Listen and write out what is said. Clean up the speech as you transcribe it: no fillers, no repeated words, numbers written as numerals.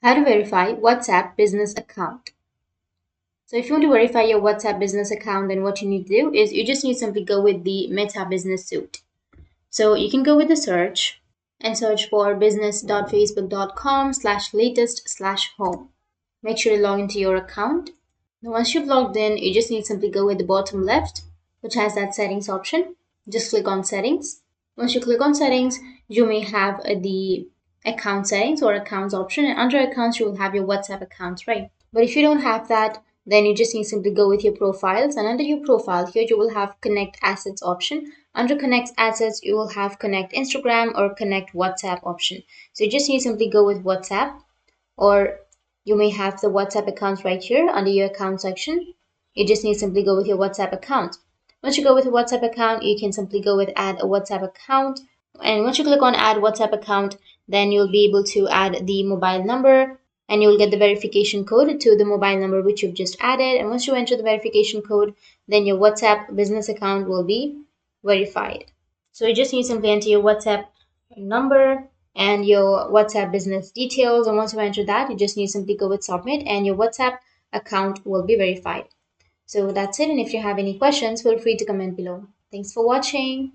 How to verify WhatsApp business account. So if you want to verify your WhatsApp business account, then what you need to do is you just need to simply go with the Meta Business Suite. So you can go with the search and search for business.facebook.com/latest/home. Make sure to log into your account. Now, once you've logged in, you just need to simply go with the bottom left, which has that settings option. Just click on settings. Once you click on settings, you may have the account settings or accounts option, and under accounts, you will have your WhatsApp accounts, right? But if you don't have that, then you just need to simply go with your profiles, and under your profile here, you will have connect assets option. Under connect assets, you will have connect Instagram or connect WhatsApp option. So you just need to simply go with WhatsApp, or you may have the WhatsApp accounts right here under your account section. You just need to simply go with your WhatsApp account. Once you go with a WhatsApp account, you can simply go with add a WhatsApp account. And once you click on add WhatsApp account, then you'll be able to add the mobile number, and you'll get the verification code to the mobile number which you've just added. And once you enter the verification code, then your WhatsApp business account will be verified. So you just need to simply enter your WhatsApp number and your WhatsApp business details. And once you enter that, you just need to simply go with submit and your WhatsApp account will be verified. So that's it. And if you have any questions, feel free to comment below. Thanks for watching.